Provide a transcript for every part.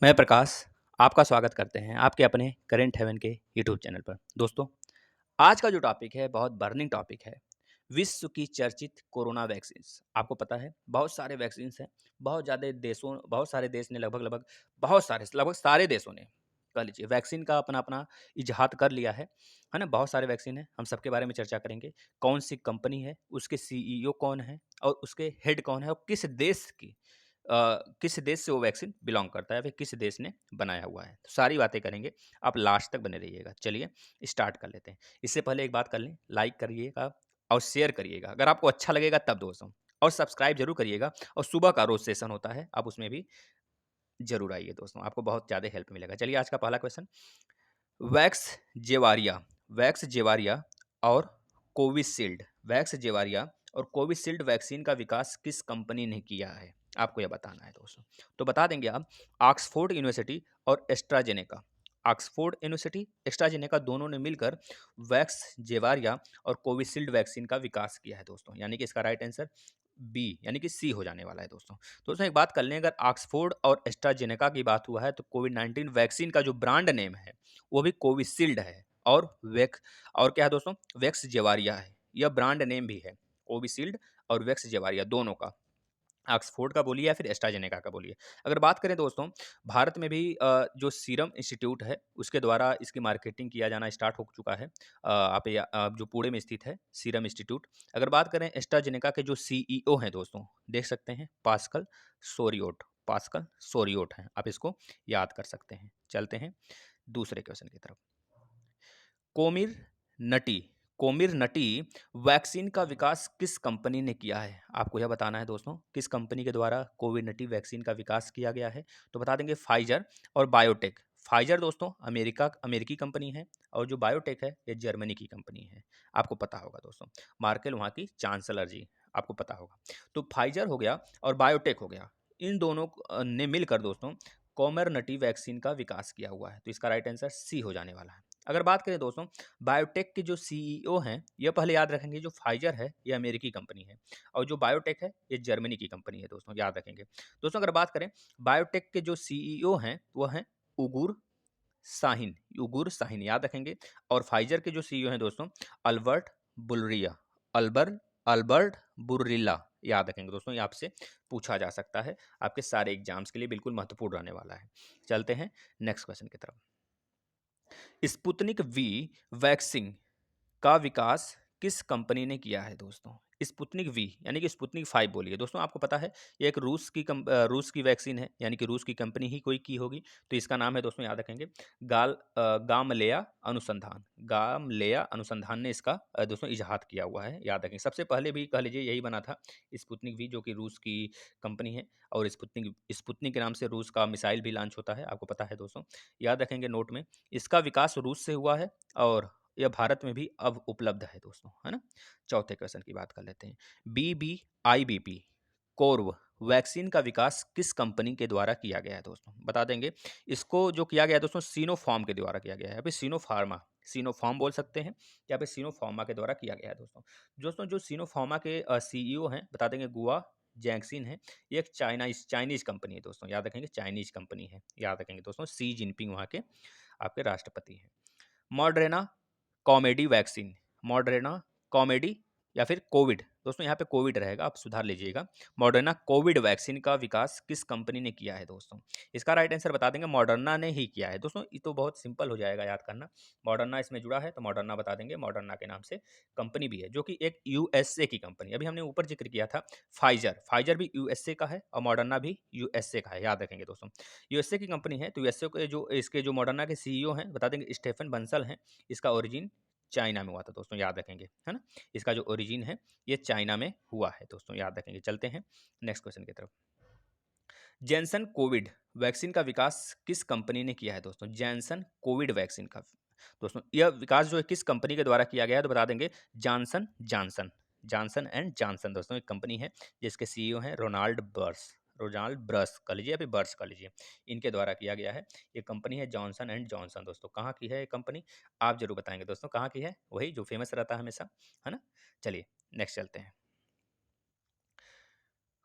मैं प्रकाश आपका स्वागत करते हैं आपके अपने करेंट हेवन के यूट्यूब चैनल पर। दोस्तों, आज का जो टॉपिक है बहुत बर्निंग टॉपिक है। विश्व की चर्चित कोरोना वैक्सीन्स। आपको पता है बहुत सारे वैक्सीन्स हैं। बहुत सारे देश ने लगभग सारे देशों ने कह लीजिए वैक्सीन का अपना-अपना इज़हाद कर लिया है ना? बहुत सारे वैक्सीन हैं, हम सबके बारे में चर्चा करेंगे। कौन-सी कंपनी है, उसके सीईओ कौन है और उसके हेड कौन है और किस देश से वो वैक्सीन बिलॉन्ग करता है या फिर किस देश ने बनाया हुआ है। तो सारी बातें करेंगे, आप लास्ट तक बने रहिएगा। चलिए स्टार्ट कर लेते हैं। इससे पहले एक बात कर लें, लाइक करिएगा और शेयर करिएगा अगर आपको अच्छा लगेगा तब दोस्तों, और सब्सक्राइब ज़रूर करिएगा। और सुबह का रोज़ सेशन होता है, आप उसमें भी ज़रूर आइए दोस्तों, आपको बहुत ज़्यादा हेल्प मिलेगा। चलिए आज का पहला क्वेश्चन, वैक्स जेवारिया वैक्स जेवारिया और कोविशील्ड वैक्स जेवारिया और कोविशील्ड वैक्सीन का विकास किस कंपनी ने किया है? आपको यह बताना है दोस्तों। तो बता देंगे आप, ऑक्सफोर्ड यूनिवर्सिटी और एस्ट्राजेनेका। ऑक्सफोर्ड यूनिवर्सिटी, एस्ट्राजेनेका दोनों ने मिलकर वैक्स जेवारिया और कोविशील्ड वैक्सीन का विकास किया है दोस्तों। यानी कि इसका राइट आंसर बी यानी कि सी हो जाने वाला है दोस्तों। दोस्तों एक बात कर लें, अगर ऑक्सफोर्ड और एस्ट्राजेनेका की बात हुआ है तो कोविड-19 वैक्सीन का जो ब्रांड नेम है वो भी कोविशील्ड है। और क्या है दोस्तों, वैक्स जेवारिया है। यह ब्रांड नेम भी है कोविशील्ड और वैक्स जेवारिया दोनों का। ऑक्सफोर्ड का बोलिए या फिर एस्ट्राजेनेका का बोलिए। अगर बात करें दोस्तों, भारत में भी जो सीरम इंस्टीट्यूट है उसके द्वारा इसकी मार्केटिंग किया जाना स्टार्ट हो चुका है। जो पुणे में स्थित है सीरम इंस्टीट्यूट। अगर बात करें एस्ट्राजेनेका के जो सीईओ हैं दोस्तों, देख सकते हैं पास्कल सोरियोट हैं, आप इसको याद कर सकते हैं। चलते हैं दूसरे क्वेश्चन की तरफ। कोमिर नटी कोमिर नटी वैक्सीन का विकास किस कंपनी ने किया है? आपको यह बताना है दोस्तों, किस कंपनी के द्वारा कोविड नटी वैक्सीन का विकास किया गया है? तो बता देंगे फाइजर और बायोटेक। फाइजर दोस्तों अमेरिकी कंपनी है और जो बायोटेक है ये जर्मनी की कंपनी है। आपको पता होगा दोस्तों, मार्केल वहाँ की चांसलर जी, आपको पता होगा। तो फाइजर हो गया और बायोटेक हो गया, इन दोनों ने मिलकर दोस्तों कोमरनटी वैक्सीन का विकास किया हुआ है। तो इसका राइट आंसर सी हो जाने वाला है। अगर बात करें दोस्तों, बायोटेक के जो सीईओ हैं, ये पहले याद रखेंगे, जो फाइजर है ये अमेरिकी कंपनी है और जो बायोटेक है ये जर्मनी की कंपनी है दोस्तों, याद रखेंगे। दोस्तों अगर बात करें, बायोटेक के जो सीईओ हैं वो हैं उगुर उगुर शाहीन, याद रखेंगे। और फाइजर के जो सीईओ हैं दोस्तों, अल्बर्ट बुलरिया अल्बर अल्बर्ट बुर्रिल्ला, याद रखेंगे दोस्तों। ये आपसे पूछा जा सकता है, आपके सारे एग्जाम्स के लिए बिल्कुल महत्वपूर्ण रहने वाला है। चलते हैं नेक्स्ट क्वेश्चन की तरफ। स्पुतनिक वी वैक्सीन का विकास किस कंपनी ने किया है दोस्तों? स्पुतनिक वी यानी कि स्पुतनिक 5 बोलिए दोस्तों। आपको पता है ये एक रूस की वैक्सीन है, यानी कि रूस की कंपनी ही कोई की होगी। तो इसका नाम है दोस्तों, याद रखेंगे, गामलेया अनुसंधान ने इसका दोस्तों इजहाद किया हुआ है, याद रखेंगे। सबसे पहले भी कह लीजिए यही बना था, स्पुतनिक वी, जो कि रूस की कंपनी है। और स्पुतनिक स्पुतनिक के नाम से रूस का मिसाइल भी लॉन्च होता है, आपको पता है दोस्तों, याद रखेंगे नोट में। इसका विकास रूस से हुआ है और यह भारत में भी अब उपलब्ध है दोस्तों, है ना। चौथे क्वेश्चन की बात कर लेते हैं। बीबीआईबीपी कोर्व वैक्सीन का विकास किस कंपनी के द्वारा किया गया है दोस्तों? बता देंगे। इसको जो किया गया है दोस्तों, सिनोफार्म के द्वारा किया गया है, अभी सिनोफार्म बोल सकते हैं या फिर सिनोफार्मा के द्वारा किया गया है दोस्तों। दोस्तों जो सिनोफार्मा के सीईओ हैं, बता देंगे गुआ जैंक्सिन है। ये एक चाइनीज कंपनी है दोस्तों, याद रखेंगे, चाइनीज कंपनी है, याद रखेंगे दोस्तों। सी जिनपिंग वहाँ के आपके राष्ट्रपति हैं। Moderna comedy vaccine, Moderna comedy या फिर कोविड, दोस्तों यहाँ पे कोविड रहेगा, आप सुधार लीजिएगा। मॉडर्ना कोविड वैक्सीन का विकास किस कंपनी ने किया है दोस्तों? इसका राइट आंसर बता देंगे, मॉडर्ना ने ही किया है दोस्तों। ये तो बहुत सिंपल हो जाएगा याद करना, मॉडर्ना इसमें जुड़ा है तो मॉडर्ना बता देंगे। मॉडर्ना के नाम से कंपनी भी है, जो कि एक यूएसए की कंपनी। अभी हमने ऊपर जिक्र किया था फाइजर भी यूएसए का है और मॉडर्ना भी यूएसए का है, याद रखेंगे दोस्तों। यूएसए की कंपनी है, तो यूएसए के जो मॉडर्ना के सीईओ हैं, बता देंगे स्टेफन बंसल हैं। इसका ओरिजिन चाइना में हुआ था दोस्तों, याद रखेंगे, है ना। इसका जो ओरिजिन है ये चाइना में हुआ है दोस्तों, याद रखेंगे। चलते हैं नेक्स्ट क्वेश्चन की तरफ। जैनसन कोविड वैक्सीन का विकास किस कंपनी ने किया है दोस्तों? जैनसन कोविड वैक्सीन का दोस्तों यह विकास जो है किस कंपनी के द्वारा किया गया है? तो बता देंगे जॉनसन एंड जॉनसन दोस्तों एक कंपनी है, जिसके सीईओ हैं रोनाल्ड ब्रस कह लीजिए या फिर बर्स कह लीजिए, इनके द्वारा किया गया है। ये कंपनी है जॉनसन एंड जॉनसन दोस्तों। कहाँ की है ये कंपनी? आप जरूर बताएंगे दोस्तों, कहाँ की है, वही जो फेमस रहता है हमेशा, है ना। चलिए नेक्स्ट चलते हैं।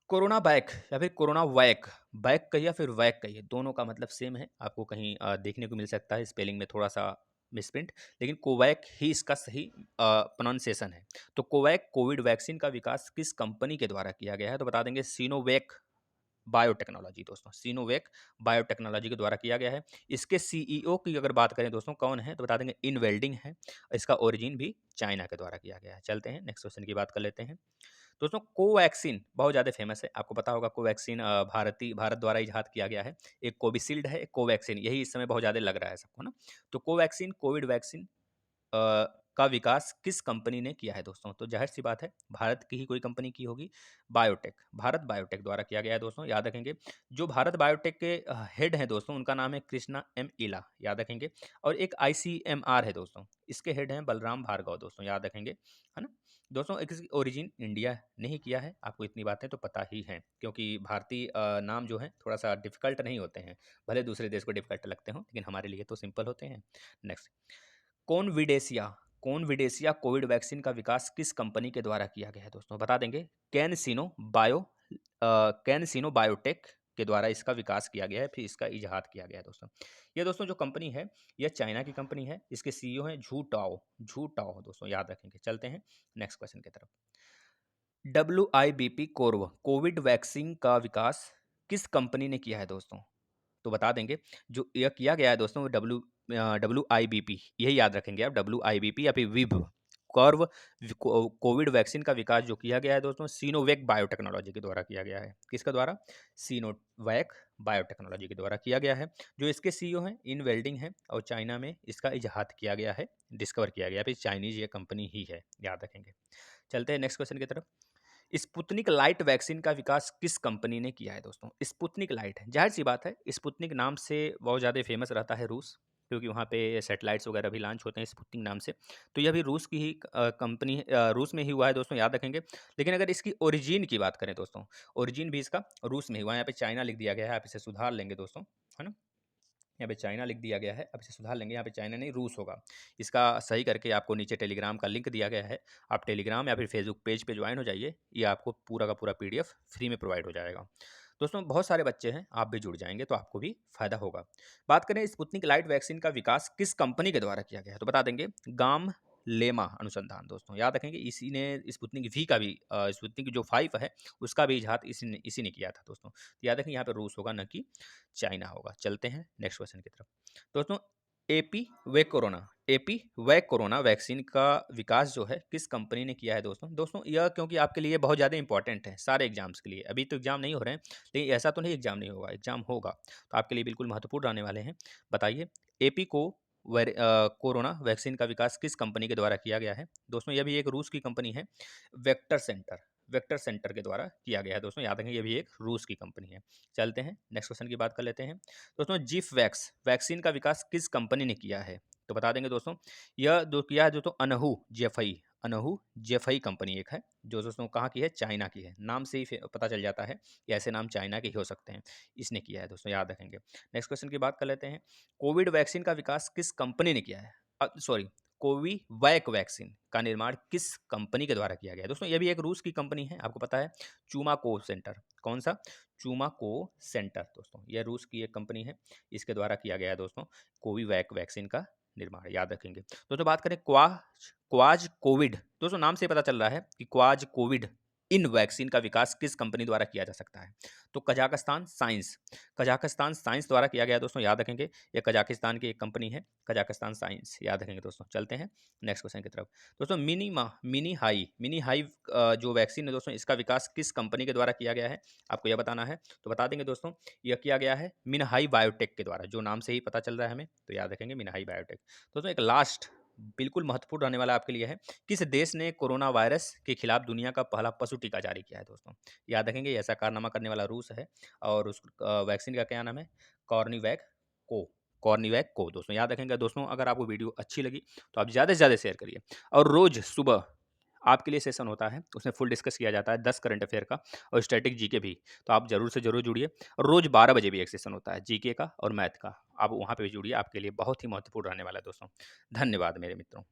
कोरोना बैक या फिर कोरोना वैक, बैक कहिए या फिर वैक कहिए, दोनों का मतलब सेम है। आपको कहीं देखने को मिल सकता है स्पेलिंग में थोड़ा-सा मिसप्रिंट, लेकिन कोवैक ही इसका सही प्रोनाउंसिएशन है। तो कोवैक कोविड वैक्सीन का विकास किस कंपनी के द्वारा किया गया है? तो बता देंगे सिनोवैक बायोटेक्नोलॉजी दोस्तों, सिनोवैक बायोटेक्नोलॉजी के द्वारा किया गया है। इसके सीईओ की अगर बात करें दोस्तों कौन है? तो बता देंगे इनवेल्डिंग है। इसका ओरिजिन भी चाइना के द्वारा किया गया है। चलते हैं नेक्स्ट क्वेश्चन की बात कर लेते हैं। दोस्तों कोवैक्सीन बहुत ज़्यादा फेमस है, आपको पता होगा कोवैक्सीन भारत द्वारा इजाद किया गया है। एक कोविशील्ड है, एक कोवैक्सीन, यही इस समय बहुत ज़्यादा लग रहा है सबको ना। तो कोवैक्सीन कोविड वैक्सीन का विकास किस कंपनी ने किया है दोस्तों? तो ज़ाहिर-सी बात है भारत की ही कोई कंपनी की होगी, बायोटेक, भारत बायोटेक द्वारा किया गया है दोस्तों, याद रखेंगे। जो भारत बायोटेक के हेड हैं दोस्तों, उनका नाम है कृष्णा एम इला, याद रखेंगे। और एक आईसीएमआर है दोस्तों, इसके हेड हैं बलराम भार्गव दोस्तों, याद रखेंगे, है ना? दोस्तों इसकी ओरिजिन इंडिया ने ही किया है, आपको इतनी बातें तो पता ही हैं, क्योंकि भारतीय नाम जो हैं थोड़ा-सा डिफ़िकल्ट नहीं होते हैं, भले दूसरे देश को डिफ़िकल्ट लगते हों, लेकिन हमारे लिए तो सिंपल होते हैं। नेक्स्ट, कॉन्विडेसिया, कॉन्विडेसिया कोविड वैक्सीन का विकास किस कंपनी के द्वारा किया गया है दोस्तों? बता देंगे कैनसिनो बायोटेक के द्वारा इसका विकास किया गया है, फिर इसका इजाद किया गया है दोस्तों। ये दोस्तों जो कंपनी है, यह चाइना की कंपनी है, इसके सीईओ हैं झू टाओ दोस्तों, याद रखेंगे। चलते हैं नेक्स्ट क्वेश्चन की तरफ। WIBP कोविड वैक्सीन का विकास किस कंपनी ने किया है दोस्तों? तो बता देंगे, जो यह किया गया है दोस्तों WIBP, यही याद रखेंगे आप, WIBP या फिर विव कर्व कोविड वैक्सीन का विकास जो किया गया है दोस्तों सीनोवैक बायोटेक्नोलॉजी के द्वारा किया गया है। किसके द्वारा? सीनोवैक बायोटेक्नोलॉजी के द्वारा किया गया है। जो इसके सीईओ हैं इन वेल्डिंग हैं, और चाइना में इसका इजाद किया गया है, डिस्कवर किया गया है, फिर चाइनीज ये कंपनी ही है, याद रखेंगे। चलते हैं नेक्स्ट क्वेश्चन की तरफ। स्पुतनिक लाइट वैक्सीन का विकास किस कंपनी ने किया है दोस्तों? स्पुतनिक लाइट है, जाहिर सी बात है, स्पुतनिक नाम से बहुत ज़्यादा फेमस रहता है रूस, क्योंकि वहाँ पे सैटेलाइट्स वगैरह भी लॉन्च होते हैं स्पुतनिक नाम से। तो यह भी रूस की ही कंपनी रूस में ही हुआ है दोस्तों, याद रखेंगे। लेकिन अगर इसकी ओरिजिन की बात करें दोस्तों, ओरिजिन भी इसका रूस में ही हुआ है। यहाँ पे चाइना लिख दिया गया है, आप इसे सुधार लेंगे दोस्तों, है ना? यहाँ पे चाइना लिख दिया गया है, अब इसे सुधार लेंगे, यहाँ पे चाइना नहीं रूस होगा। इसका सही करके आपको नीचे टेलीग्राम का लिंक दिया गया है, आप टेलीग्राम या फिर फेसबुक पेज पे ज्वाइन हो जाइए, ये आपको पूरा का पूरा पीडीएफ फ्री में प्रोवाइड हो जाएगा। दोस्तों बहुत सारे बच्चे हैं, आप भी जुड़ जाएंगे तो आपको भी फायदा होगा। बात करें स्पुतनिक लाइट वैक्सीन का विकास किस कंपनी के द्वारा किया गया है, तो बता देंगे गाम लेमा अनुसंधान दोस्तों, याद रखेंगे। इसी ने स्पुतनिक वी का भी स्पुतनिक जो 5 है उसका भी इजाद इसी ने किया था दोस्तों। तो याद रखेंगे यहाँ पे रूस होगा, न कि चाइना होगा। चलते हैं नेक्स्ट क्वेश्चन की तरफ। दोस्तों एपी वे कोरोना वैक्सीन का विकास जो है किस कंपनी ने किया है दोस्तों? यह क्योंकि आपके लिए बहुत ज़्यादा इंपॉर्टेंट है सारे एग्जाम्स के लिए। अभी तो एग्जाम नहीं हो रहे हैं, लेकिन ऐसा तो नहीं एग्जाम नहीं होगा, एग्जाम होगा, तो आपके लिए बिल्कुल महत्वपूर्ण रहने वाले हैं। बताइए, एपी को कोरोना वैक्सीन का विकास किस कंपनी के द्वारा किया गया है दोस्तों? यह भी एक रूस की कंपनी है, वेक्टर सेंटर, वेक्टर सेंटर के द्वारा किया गया है दोस्तों, याद रखेंगे ये भी एक रूस की कंपनी है। चलते हैं नेक्स्ट क्वेश्चन की बात कर लेते हैं। दोस्तों जिफ वैक्स वैक्सीन का विकास किस कंपनी ने किया है? तो बता देंगे दोस्तों, यह जो किया है दोस्तों अनहू जेफई कंपनी एक है, जो दोस्तों कहाँ की है? चाइना की है। नाम से ही पता चल जाता है कि ऐसे नाम चाइना के ही हो सकते हैं, इसने किया है दोस्तों, याद रखेंगे। नेक्स्ट क्वेश्चन की बात कर लेते हैं। कोविड वैक्सीन का विकास किस कंपनी ने किया है? सॉरी, कोवीवैक वैक्सीन का निर्माण किस कंपनी के द्वारा किया गया है दोस्तों? ये भी एक रूस की कंपनी है, आपको पता है, चूमाको सेंटर। कौन सा? चूमाको सेंटर दोस्तों, यह रूस की एक कंपनी है, इसके द्वारा किया गया है दोस्तों कोवीवैक वैक्सीन का निर्माण, याद रखेंगे। दोस्तों बात करें क्वाज कोविड, दोस्तों नाम से पता चल रहा है कि क्वाज कोविड इन वैक्सीन का विकास किस कंपनी द्वारा किया जा सकता है? तो कजाकिस्तान साइंस द्वारा किया गया दोस्तों, याद रखेंगे। ये कजाकिस्तान की एक कंपनी है, कजाकिस्तान साइंस, याद रखेंगे दोस्तों। चलते हैं नेक्स्ट क्वेश्चन की तरफ। दोस्तों मिनी हाई जो वैक्सीन है दोस्तों, इसका विकास किस कंपनी के द्वारा किया गया है? आपको यह बताना है। तो बता देंगे दोस्तों, यह किया गया है मिनहाई बायोटेक के द्वारा, जो नाम से ही पता चल रहा है हमें, तो याद रखेंगे मिनहाई बायोटेक। दोस्तों एक लास्ट बिल्कुल महत्वपूर्ण रहने वाला आपके लिए है, किस देश ने कोरोना वायरस के खिलाफ दुनिया का पहला पशु टीका जारी किया है दोस्तों? याद रखेंगे, ऐसा कारनामा करने वाला रूस है, और उस वैक्सीन का क्या नाम है? कॉर्निवैक को कॉर्निवैक को दोस्तों, याद रखेंगे। दोस्तों अगर आपको वीडियो अच्छी लगी तो आप ज़्यादा से ज़्यादा शेयर करिए, और रोज़ सुबह आपके लिए सेशन होता है, उसमें फुल डिस्कस किया जाता है 10 करंट अफेयर का और स्टैटिक जीके भी, तो आप ज़रूर से ज़रूर जुड़िए। और रोज़ 12 बजे भी एक सेशन होता है जीके का और मैथ का, आप वहाँ पे भी जुड़िए, आपके लिए बहुत ही महत्वपूर्ण रहने वाला है दोस्तों। धन्यवाद मेरे मित्रों।